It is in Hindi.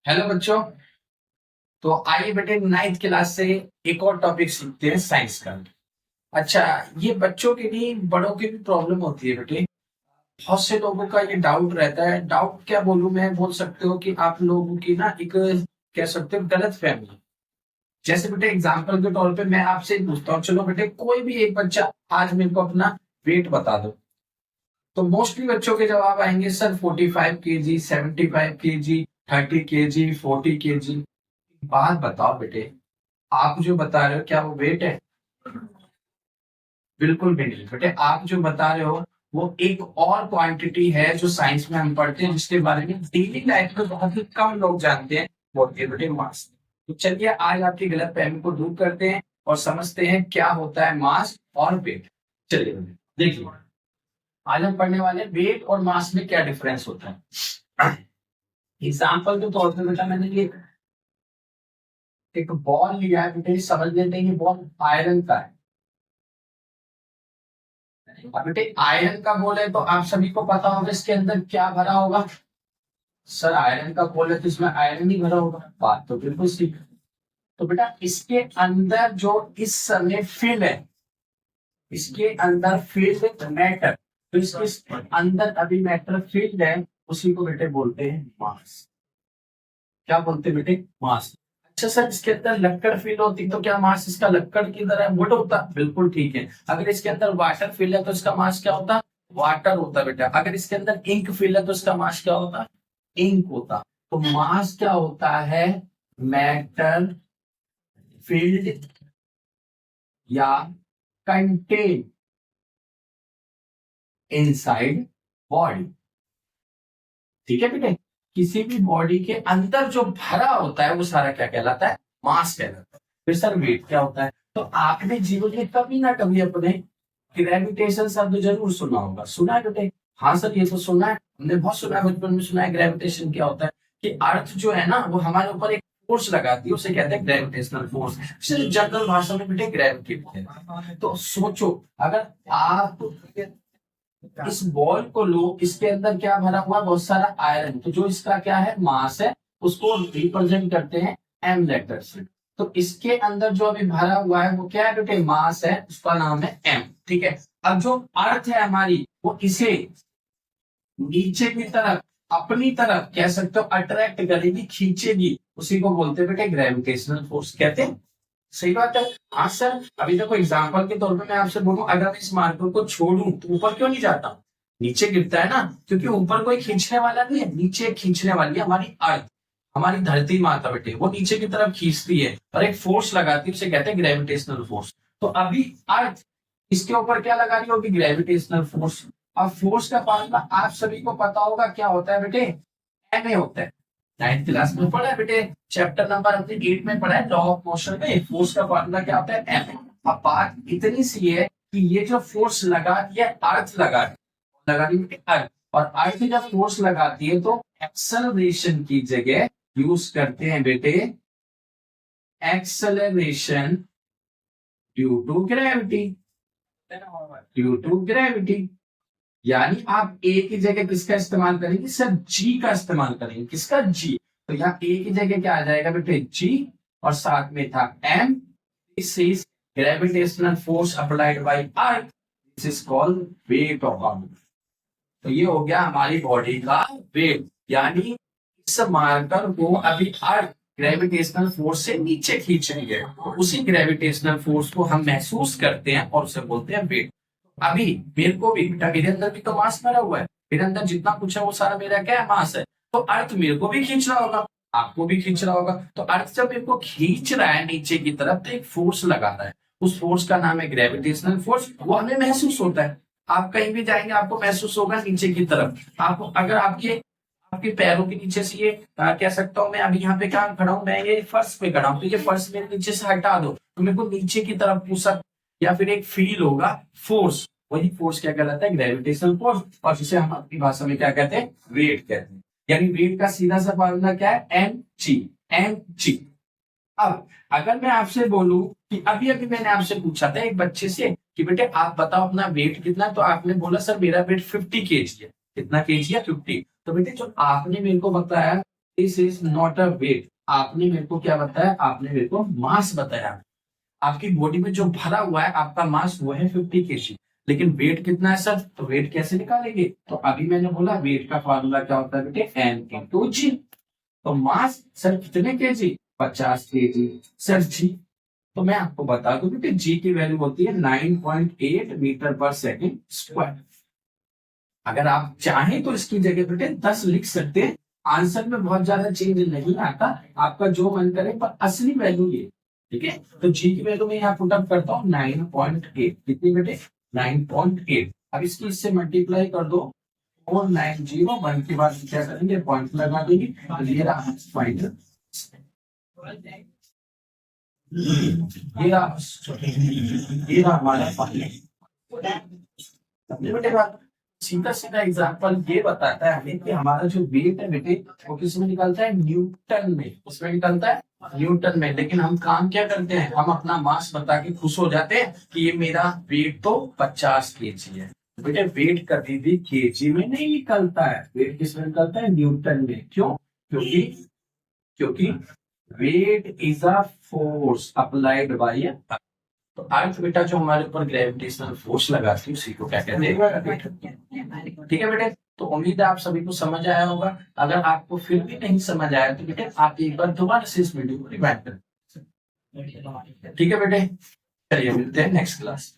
हेलो बच्चों। तो आइए बेटे नाइन्थ क्लास से एक और टॉपिक सीखते हैं साइंस का। अच्छा, ये बच्चों के नहीं बड़ों की भी प्रॉब्लम होती है बेटे। बहुत से लोगों का ये डाउट रहता है। डाउट क्या बोलूं मैं, बोल सकते हो कि आप लोगों की ना एक कह सकते हो गलत फहमी। जैसे बेटे एग्जाम्पल के तौर पे मैं आपसे पूछता हूँ, चलो बेटे कोई भी एक बच्चा आज मेरे को अपना वेट बता दो। तो मोस्टली बच्चों के जवाब आएंगे sir 45 kg, 75 kg, 30 kg, 40 kg। बात बताओ बेटे, आप जो बता रहे हो क्या वो वेट है? बिल्कुल भी नहीं बेटे। आप जो बता रहे हो वो एक और क्वांटिटी है जो साइंस में हम पढ़ते हैं, जिसके बारे में डेली लाइफ में बहुत ही कम लोग जानते हैं। वो होती है बेटे मास। तो चलिए आज आपकी गलत फहमी को दूर करते हैं और समझते हैं क्या होता है मास और वेट। चलिए देखिए, आज हम पढ़ने वाले वेट और मास में क्या डिफरेंस होता है। एग्जाम्पल के तौर पर बेटा मैंने ये एक बॉल लिया है बेटे, समझ लेते हैं ये बॉल आयरन का है। अब बेटे आयरन का बोले तो आप सभी को पता होगा इसके अंदर क्या भरा होगा। सर आयरन का बोले तो इसमें आयरन ही भरा होगा। बात तो बिल्कुल सही है। तो बेटा इसके अंदर जो इस समय फील्ड है, इसके अंदर फील्ड मैटर, तो इसके अंदर अभी मैटर फील्ड है, उसी को बेटे बोलते हैं मास। क्या बोलते हैं बेटे? मास। अच्छा सर इसके अंदर लक्कड़ फील होती तो क्या मास इसका लक्कड़ की तरह वुड होता? बिल्कुल ठीक है। अगर इसके अंदर वाटर फील है तो इसका मास क्या होता? वाटर होता बेटा। अगर इसके अंदर इंक फील है तो इसका मास क्या होता? इंक होता। तो मास क्या होता है? मैटर फील्ड या कंटेन इनसाइड बॉडी। ठीक है बेटे, किसी भी बॉडी के अंदर जो भरा होता है वो सारा क्या कहलाता है? मास कहलाता है। फिर सर वेट क्या होता है? तो आपने जीवन में कभी ना कभी अपने ग्रेविटेशन शब्द जरूर सुना होगा। सुना है बेटे? हाँ सर ये तो सुना है, हमने बहुत सुना है, बचपन में सुना है। ग्रेविटेशन क्या होता है कि अर्थ जो है ना वो हमारे ऊपर एक फोर्स लगाती है, उसे कहते हैं ग्रेविटेशनल फोर्स। सिर्फ जनरल भाषा में बेटे ग्रेविटी कहते हैं। तो सोचो, अगर आप इस बॉल को लो, इसके अंदर क्या भरा हुआ है? बहुत सारा आयरन। तो जो इसका क्या है? मास है। उसको रिप्रेजेंट करते हैं एम लेटर से। तो इसके अंदर जो अभी भरा हुआ है वो क्या है बेटे? मास है, उसका नाम है एम। ठीक है। अब जो अर्थ है हमारी वो इसे नीचे की तरफ अपनी तरफ कह सकते हो अट्रैक्ट करेगी, खींचेगी, उसी को बोलते हैं बेटे ग्रेविटेशनल फोर्स कहते हैं। सही बात है। हाँ सर, अभी देखो एग्जांपल के तौर पे मैं आपसे बोलूं, अगर मैं इस मार्कर को छोड़ूं तो ऊपर क्यों नहीं जाता? नीचे गिरता है ना, क्योंकि ऊपर कोई खींचने वाला नहीं है, नीचे खींचने वाली है हमारी अर्थ, हमारी धरती माता बेटे। वो नीचे की तरफ खींचती है और एक फोर्स लगाती है, उसे कहते हैं ग्रेविटेशनल फोर्स। तो अभी अर्थ इसके ऊपर क्या लगा रही होगी? Gravitational force. अब फोर्स का फॉर्मूला आप सभी को पता होगा क्या होता है बेटे? एम ए होता है। नाइन्थ क्लास में पढ़ा है बेटे, चैप्टर नंबर अपने 8 में पढ़ा है लॉ ऑफ मोशन में। फोर्स का फॉर्मूला क्या होता है? एम। अब बात इतनी सी है कि ये जो फोर्स लगा रही है, अर्थ लगा रही है अर्थ, और अर्थ जब फोर्स लगाती है तो एक्सेलरेशन की जगह यूज करते हैं बेटे acceleration due to gravity. Due to gravity यानी आप ए की जगह किसका इस्तेमाल करेंगे? सर जी का इस्तेमाल करेंगे। किसका? जी। तो यहाँ ए की जगह क्या आ जाएगा बेटे? जी। और साथ में था M. This is gravitational force applied by earth. This is called weight of earth. तो ये हो गया हमारी बॉडी का वेट। यानी इस मार्कर को अभी अर्थ ग्रेविटेशनल फोर्स से नीचे खींच रही है, तो उसी ग्रेविटेशनल फोर्स को हम महसूस करते हैं और उसे बोलते हैं वेट। अभी मेरे को भी बेटा, मेरे अंदर भी तो मास भरा हुआ है, मेरे अंदर जितना कुछ है वो सारा मेरा क्या है? मास है। तो अर्थ मेरे को भी खींच रहा होगा, आपको भी खींच रहा होगा। तो अर्थ जब मेरे को खींच रहा है नीचे की तरफ तो एक फोर्स लगा रहा है, उस फोर्स का नाम है ग्रेविटेशनल फोर्स। वो हमें महसूस होता है। आप कहीं भी जाएंगे आपको महसूस होगा नीचे की तरफ। आपको अगर आपके आपके पैरों के नीचे से ये कह सकता हूँ मैं, अभी यहाँ पे कहाँ खड़ा हूँ मैं? ये फर्श पे खड़ा हूँ, तो ये फर्श मेरे नीचे से हटा दो तो मेरे को नीचे की तरफ पुशअप या फिर एक फील होगा, फोर्स। वही फोर्स क्या कहलाता है? Gravitational force. और जिसे हम अपनी भाषा में क्या कहते हैं? वेट कहते हैं। यानी वेट का सीधा सा फॉर्मूला क्या है? M G. M G. अब अगर मैं आपसे बोलूं कि अभी अभी मैंने आपसे पूछा था एक बच्चे से कि बेटे आप बताओ अपना वेट कितना, तो आपने बोला सर मेरा वेट 50 kg है। कितना केजी है? 50। तो बेटे जो आपने मेरे को बताया this is not a weight. आपने मेरे को क्या बताया, आपने मेरे को मास बताया। आपकी बॉडी में जो भरा हुआ है आपका मास वो है 50 kg, लेकिन वेट कितना है सर, तो वेट कैसे निकालेंगे, तो अभी मैंने बोला वेट का फार्मूला क्या होता है बेटे, एन इंटू जी। तो मास सर कितने केजी, 50 kg। सर जी, तो मैं आपको बता दूं बेटे जी की वैल्यू होती है 9.8 मीटर पर सेकेंड स्क्वायर। अगर आप चाहें तो इसकी जगह बेटे 10 लिख सकते हैं, आंसर में बहुत ज्यादा चेंज नहीं आता, आपका जो मन करे, पर असली वैल्यू ये। ठीक है, तो जी की वैल्यू मैं यहाँ पुटअप करता हूँ 9.8। कितनी बेटे, 9.8। अब इसकी इससे मल्टीप्लाई कर दो, 4901 के बाद क्या करेंगे, पॉइंट लगा देंगे, तो ये रहा फाइनल, ये रहा हमारा फाइनल। समझे बेटे बात। सीधा सीधा एग्जांपल ये बताता है हमें कि हमारा जो वेट है बेटे वो किस में निकलता है, न्यूटन में। उसमें निकलता है न्यूटन में। लेकिन हम काम क्या करते हैं, हम अपना मास बता के खुश हो जाते हैं कि ये मेरा वेट तो 50 kg है। बेटे वेट कभी भी केजी में नहीं निकलता है, वेट किस में निकलता है, न्यूटन में। क्यों, क्योंकि क्योंकि weight is a force applied by. तो अर्थ बेटा जो हमारे ऊपर ग्रेविटेशनल फोर्स लगाती है उसी को क्या कहते हैं। ठीक है बेटे, तो उम्मीद है आप सभी को समझ आया होगा। अगर आपको फिर भी नहीं समझ आया तो बेटे आप एक बार दोबारा से इस वीडियो को रिवाइंड करें। ठीक है बेटे, चलिए मिलते हैं नेक्स्ट क्लास।